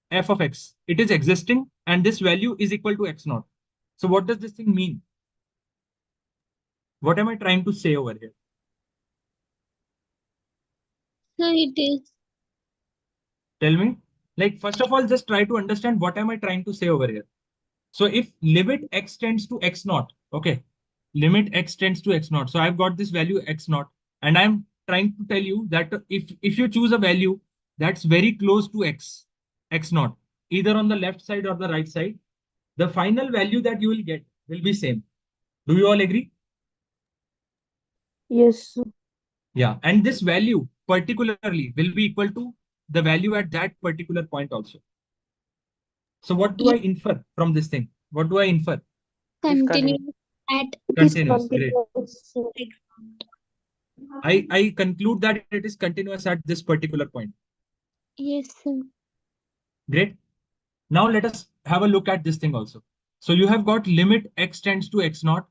f of x, it is existing and this value is equal to x naught. So what does this thing mean? What am I trying to say over here? So it is. Tell me. Like, first of all, just try to understand what am I trying to say over here. So if limit x tends to x naught, okay, limit x tends to x naught. So I've got this value x naught, and I'm trying to tell you that if you choose a value that's very close to x naught, either on the left side or the right side, the final value that you will get will be same. Do you all agree? Yes, sir. Yeah, and this value particularly will be equal to the value at that particular point also. So what do I infer from this thing? What do I infer? Continuous at It is Continuous. Great. continuous, sir. I conclude that it is continuous at this particular point. yes, sir. Great. Now let us have a look at this thing also. So you have got limit x tends to x naught,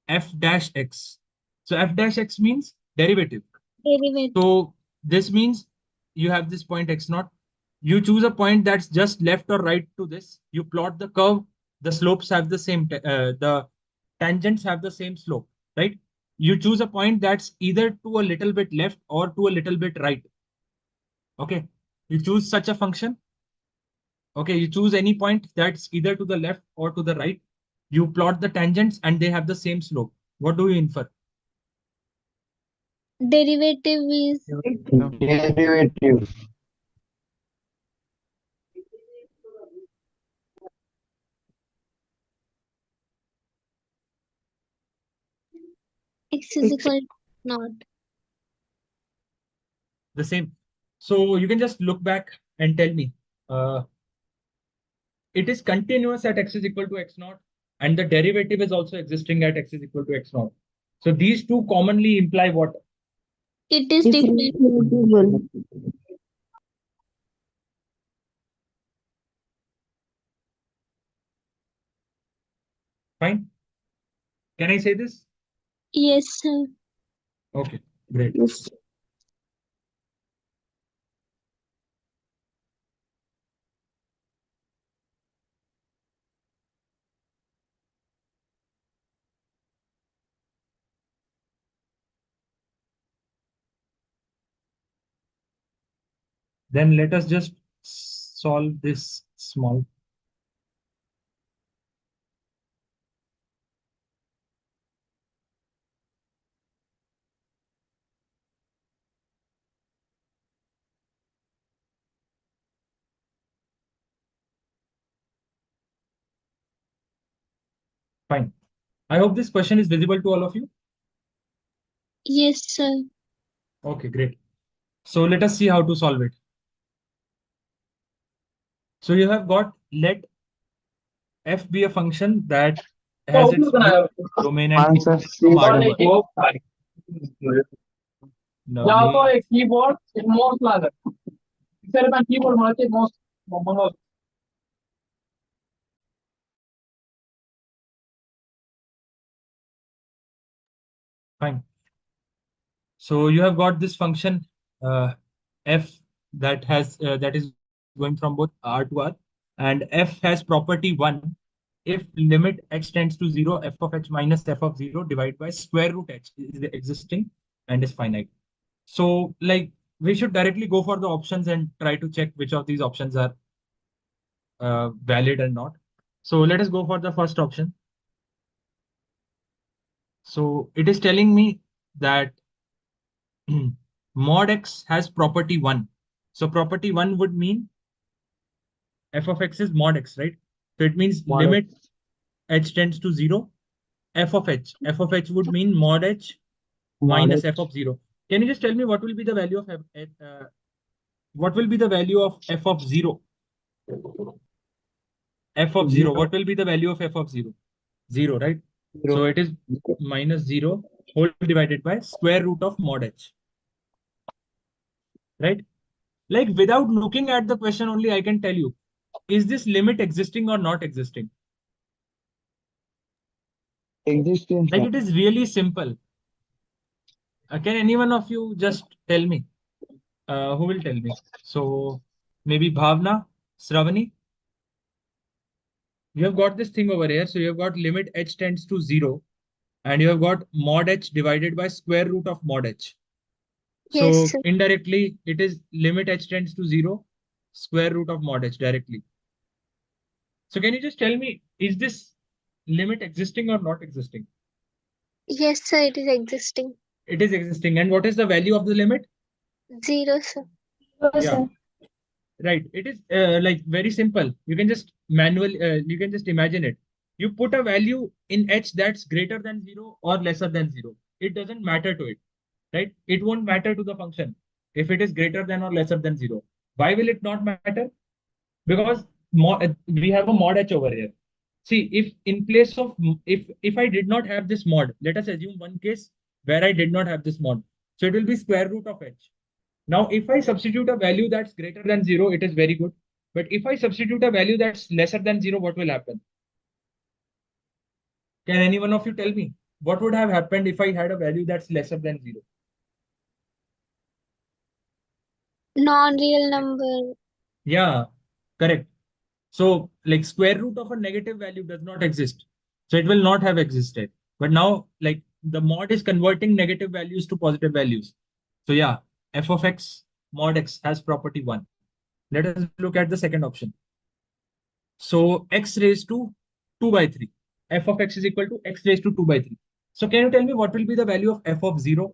f dash x. So f dash x means derivative. Derivative. So this means you have this point x naught. You choose a point that's just left or right to this. You plot the curve. The slopes have the same, the tangents have the same slope, right? You choose a point that's either to a little bit left or to a little bit right. Okay. You choose such a function. Okay. You choose any point that's either to the left or to the right. You plot the tangents and they have the same slope. What do you infer? Derivative is Derivative. x is equal to naught. The same. So you can just look back and tell me. It is continuous at x is equal to x naught, and the derivative is also existing at x is equal to x naught. So these two commonly imply what? It is different. Differentiable. Fine. Can I say this? Yes, sir. Okay, great. Yes. Then let us just solve this small. Fine. I hope this question is visible to all of you. Yes, sir. Okay, great. So let us see how to solve it. So you have got let f be a function that has its domain and Answer C. from R1. या तो Lovely. एक keyboard एक mouse लागत sir मैं keyboard मारते mouse मंगो Fine. So you have got this function f that is going from both R to R, and f has property 1 if limit h tends to 0, f of h minus f of 0 divided by square root h is existing and is finite. So like we should directly go for the options and try to check which of these options are valid and not. So let us go for the first option. So it is telling me that mod x has property 1. So property 1 would mean f of x is mod x, right? So it means Mod limit h tends to 0, f of h. F of h would mean mod h minus f of 0. Can you just tell me what will be the value of what will be the value of f of 0? F of 0. What will be the value of f of 0? 0, right? So it is minus 0 whole divided by square root of mod h, right? Like without looking at the question only, I can tell you, is this limit existing or not existing? Existing, Like sir. it is really simple. Can any one of you just tell me? Who will tell me? So maybe Bhavna, Sravani. You have got this thing over here. So you have got limit h tends to 0 and you have got mod h divided by square root of mod h. Yes, So sir. indirectly, it is limit h tends to 0, square root of mod h directly. So can you just tell me, is this limit existing or not existing? Yes, sir, it is existing. It is existing. And what is the value of the limit? 0, sir. Yeah, right. It is like very simple. You can just you can just imagine it. You put a value in h that's greater than 0 or lesser than 0. It doesn't matter to it, right? It won't matter to the function if it is greater than or lesser than 0. Why will it not matter? Because we have a mod h over here. See, if in place of if I did not have this mod, let us assume one case where I did not have this mod. So it will be square root of h. Now, if I substitute a value that's greater than 0, it is very good. But if I substitute a value that's lesser than 0, what will happen? Can any one of you tell me? What would have happened if I had a value that's lesser than 0? Non-real number. Yeah, correct. So like square root of a negative value does not exist. So it will not have existed. But now like the mod is converting negative values to positive values. So yeah, f of x mod x has property 1. Let us look at the second option. So x raised to 2 by 3. F of x is equal to x raised to 2 by 3. So can you tell me what will be the value of f of 0?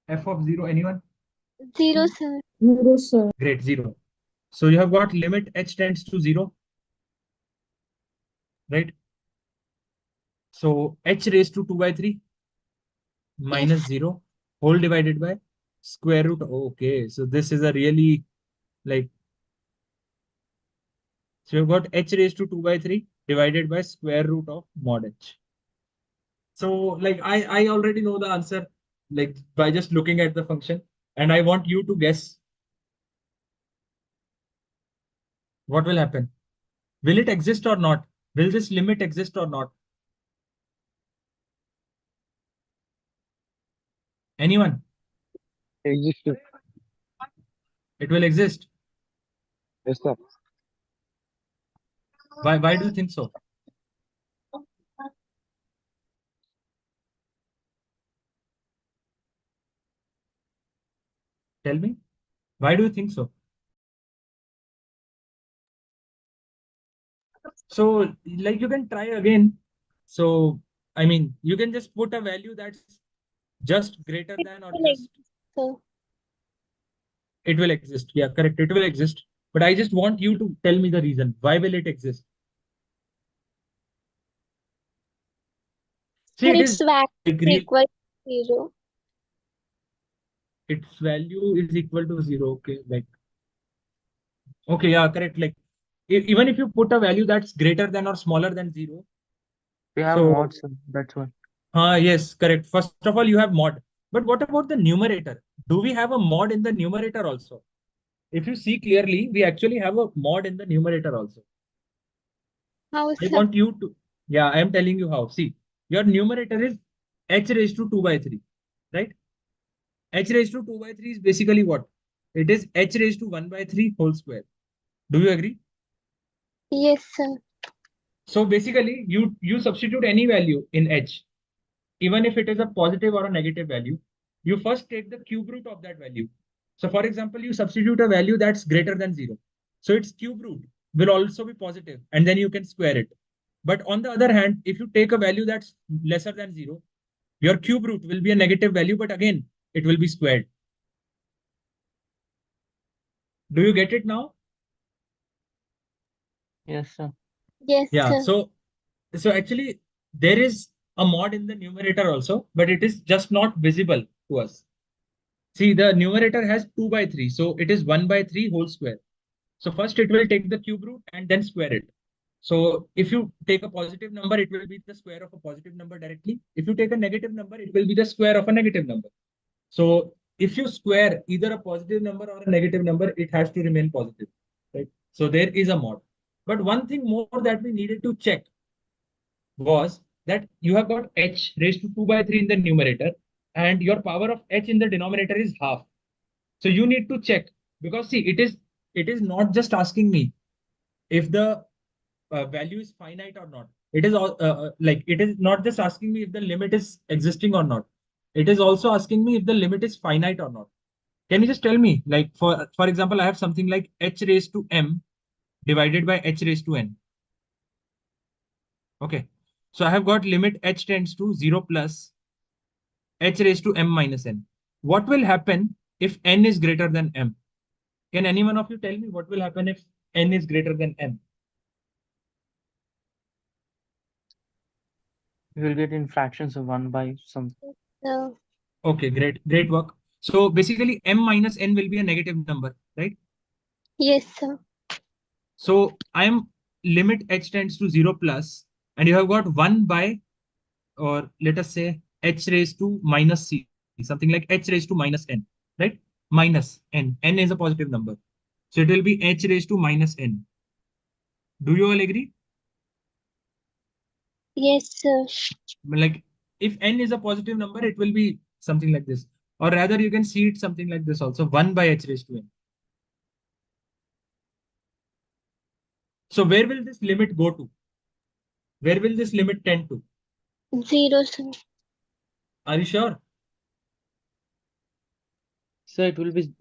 F of 0, anyone? 0, sir. Great, 0. So you have got limit h tends to 0, right? So h raised to 2 by 3 minus Yes. 0 whole divided by square root. Okay, so this is a really like, so you've got h raised to 2 by 3 divided by square root of mod h. So like I already know the answer like by just looking at the function, and I want you to guess what will happen. Will it exist or not? Will this limit exist or not? Anyone? Existing. It will exist. Yes, sir. Why do you think so? Tell me. Why do you think so? So like you can try again. So I mean you can just put a value that's just greater It than or will just exist, sir. it will exist. Yeah, correct. It will exist. But I just want you to tell me the reason. Why will it exist? See, Sir, it its is value like is equal to 0. its value is equal to 0. Okay, like okay, yeah, correct. Like even if you put a value that's greater than or smaller than 0, We have so mods, that's why. yes, correct. First of all, you have mod. But what about the numerator? Do we have a mod in the numerator also? If you see clearly, we actually have a mod in the numerator also. How, I sir? want you to, yeah, I am telling you how. See, your numerator is h raised to 2 by 3, right? H raised to 2 by 3 is basically what? It is h raised to 1 by 3 whole square. Do you agree? Yes, sir. So basically, you substitute any value in h, even if it is a positive or a negative value. You first take the cube root of that value. So for example, you substitute a value that's greater than 0. So its cube root will also be positive, and then you can square it. But on the other hand, if you take a value that's lesser than 0, your cube root will be a negative value, but again, it will be squared. Do you get it now? Yes, sir. Yes, Yeah. sir. So actually, there is a mod in the numerator also, but it is just not visible to us. See, the numerator has 2 by 3, so it is 1 by 3 whole square. So first it will take the cube root and then square it. So if you take a positive number, it will be the square of a positive number directly. If you take a negative number, it will be the square of a negative number. So if you square either a positive number or a negative number, it has to remain positive, right? So there is a mod. But one thing more that we needed to check was that you have got h raised to 2 by 3 in the numerator, and your power of h in the denominator is half. So you need to check, because see, it is not just asking me if the value is finite or not. It is like, it is not just asking me if the limit is existing or not. It is also asking me if the limit is finite or not. Can you just tell me, like, for example, I have something like h raised to m divided by h raised to n. Okay. So I have got limit h tends to 0 plus h raised to m minus n. What will happen if n is greater than m? Can any one of you tell me what will happen if n is greater than m? We will get in fractions of 1 by some. Sir. Okay, great work. So basically, m minus n will be a negative number, right? Yes, sir. So I am limit h tends to 0 plus, and you have got 1 by, or let us say h raised to minus c, something like h raised to minus n, right? Minus n. N is a positive number. So it will be h raised to minus n. Do you all agree? Yes, sir. Like, if n is a positive number, it will be something like this. Or rather, you can see it something like this also, 1 by h raised to n. So where will this limit go to? Where will this limit tend to? 0, sir. Are you sure? So it will be.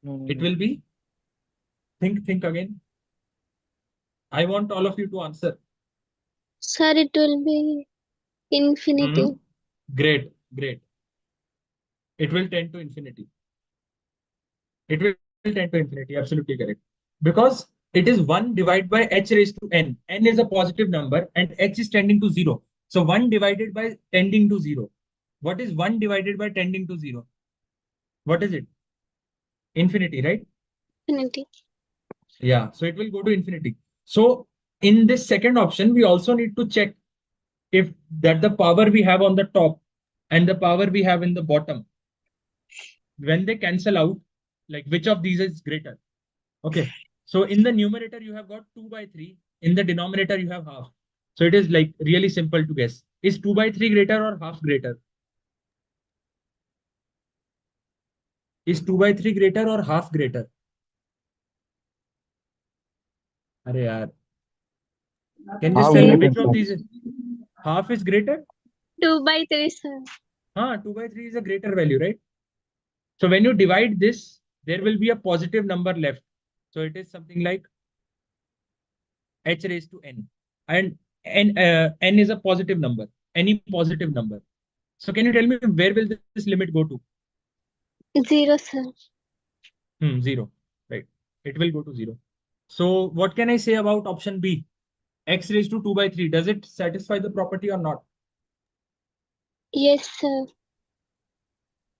No. It will be. Think again. I want all of you to answer. Sir, it will be infinity. Great. It will tend to infinity. It will tend to infinity. Absolutely correct. Because it is 1 divided by h raised to n. N is a positive number and h is tending to 0. So 1 divided by tending to 0. What is 1 divided by tending to 0? What is it? Infinity, right? Infinity. Yeah. So it will go to infinity. So in this second option, we also need to check if that the power we have on the top and the power we have in the bottom, when they cancel out, like, which of these is greater. Okay. So in the numerator, you have got 2 by 3. In the denominator, you have half. So it is like really simple to guess. Is 2 by 3 greater or half greater? Is 2 by 3 greater or half greater? Arey yaar. Can you just Half tell me greater, which of sir. these is half is greater? 2 by 3, sir. 2 by 3 is a greater value, right? So when you divide this, there will be a positive number left. So it is something like h raised to n. And n is a positive number, any positive number. So can you tell me where will this limit go to? 0, sir. 0, right? It will go to 0. So what can I say about option B? X raised to 2 by 3. Does it satisfy the property or not? Yes, sir.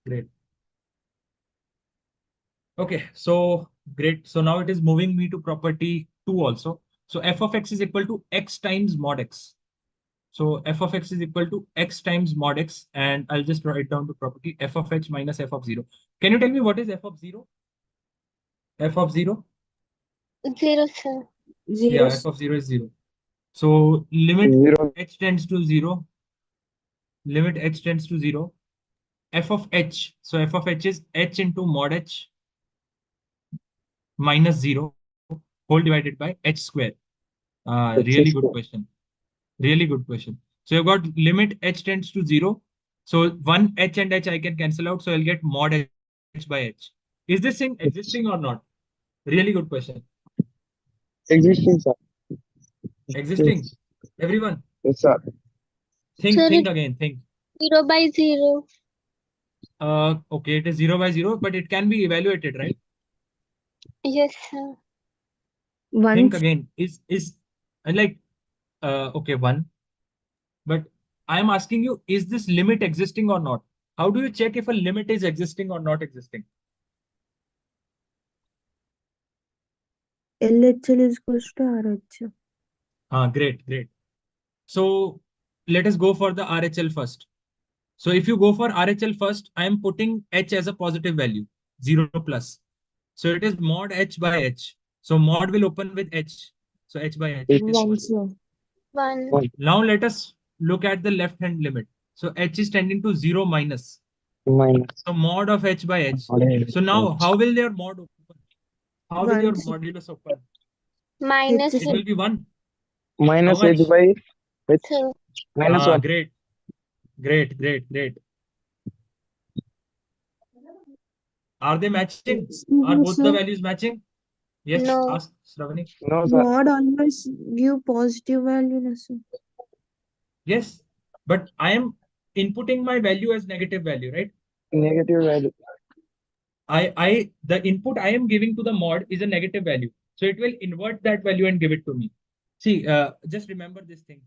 Great. Okay, so great. So now it is moving me to property 2 also. So f of x is equal to x times mod x. So f of x is equal to x times mod x, and I'll just write down the property f of x minus f of 0. Can you tell me what is f of 0? F of 0? 0, sir. Yeah, f of 0 is 0. So limit 0. h tends to 0. Limit h tends to 0. F of h. So f of h is h into mod h minus 0 whole divided by h square. Really good question. Really good question. So you've got limit h tends to 0. So one h and h I can cancel out. So I'll get mod h by h. Is this thing existing or not? Really good question. Existing, sir. Existing. Yes. Everyone, Yes, sir. Sir, think it's again. Think. 0/0. Okay, it is 0 by 0, but it can be evaluated, right? Yes, sir. Think again. Is and like okay, 1. But I am asking you, is this limit existing or not? How do you check if a limit is existing or not existing? LHL is equals to RH. Great. So let us go for the RHL first. So if you go for RHL first, I am putting h as a positive value, 0 plus. So it is mod h by h. So mod will open with h. So h by h, it is 1. Sir. 1. One. Now let us look at the left hand limit. So h is tending to 0 minus. Minus. So mod of h by h. So now how will your mod open? How will your modulus open? Minus It will be 1. Minus How h much? by h. sir. Minus 1. Great. Are they matching? Are both the values matching? Yes, No. ask Shravani. No, sir. Mod always give positive value, na, sir. Yes, but I am inputting my value as negative value, right? Negative value. The input I am giving to the mod is a negative value. So it will invert that value and give it to me. See, just remember this thing.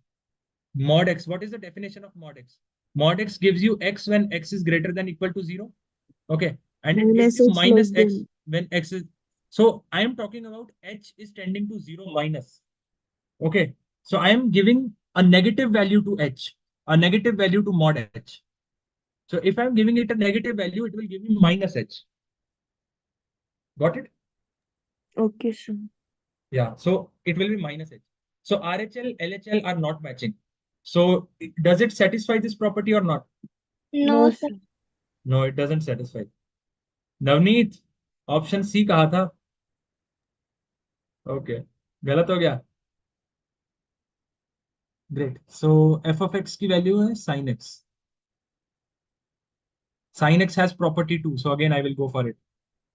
Mod x, what is the definition of mod x? Mod x gives you x when x is greater than equal to 0. Okay. And it gives you minus x when x is. So I am talking about h is tending to 0 minus. Okay. So I am giving a negative value to h, a negative value to mod h. So if I'm giving it a negative value, it will give me minus h. Got it? Okay, sir. Yeah. So it will be minus h. So RHL, LHL are not matching. So does it satisfy this property or not? No, sir. No, it doesn't satisfy. Navneet option C कहा था. Okay, गलत हो गया. Great. So f of x की वैल्यू है sine x. Sin x has property 2, so again I will go for it.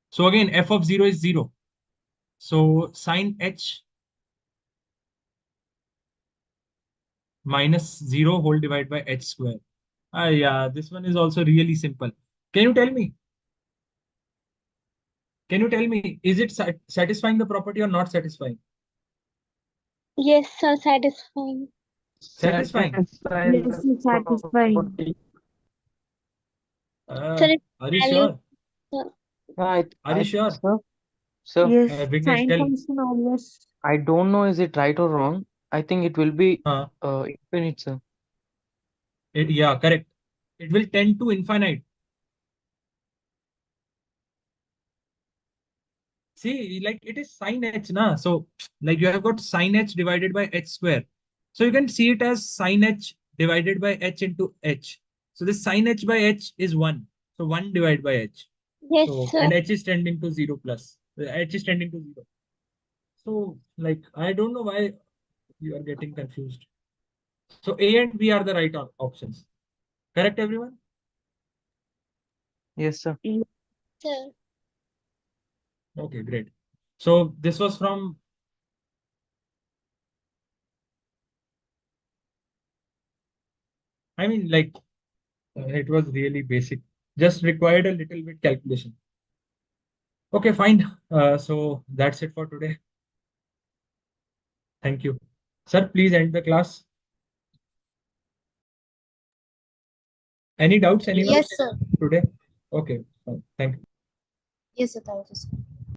So again f of 0 is 0. So sin h minus 0 whole divided by h square. Yeah, this one is also really simple. Can you tell me? Is it satisfying the property or not satisfying? Yes, sir. Satisfying. Satisfying. Yes, sir, satisfying. Sir, it's Are you value. sure? Sir. Are you sure? Sir, Yes, Vignesh, sine tell. function always. I don't know is it right or wrong. I think it will be Uh, infinite, sir. yeah, correct. It will tend to infinite. See, like it is sin h, na? So, like you have got sin h divided by h square. So you can see it as sin h divided by h into h. So this sin h by h is 1. So 1 divided by h. Yes, So, sir. and h is tending to 0 plus. H is tending to 0. So, like, I don't know why you are getting confused. So A and B are the right options. Correct, everyone? Yes, sir. Sir. Okay, great. So this was from I mean, like, it was really basic, just required a little bit calculation. Okay, fine. So that's it for today. Thank you. Sir, please end the class. Any doubts, anyone? Yes, sir. Today? Okay, fine. Thank you. Yes, sir. Thank you, sir.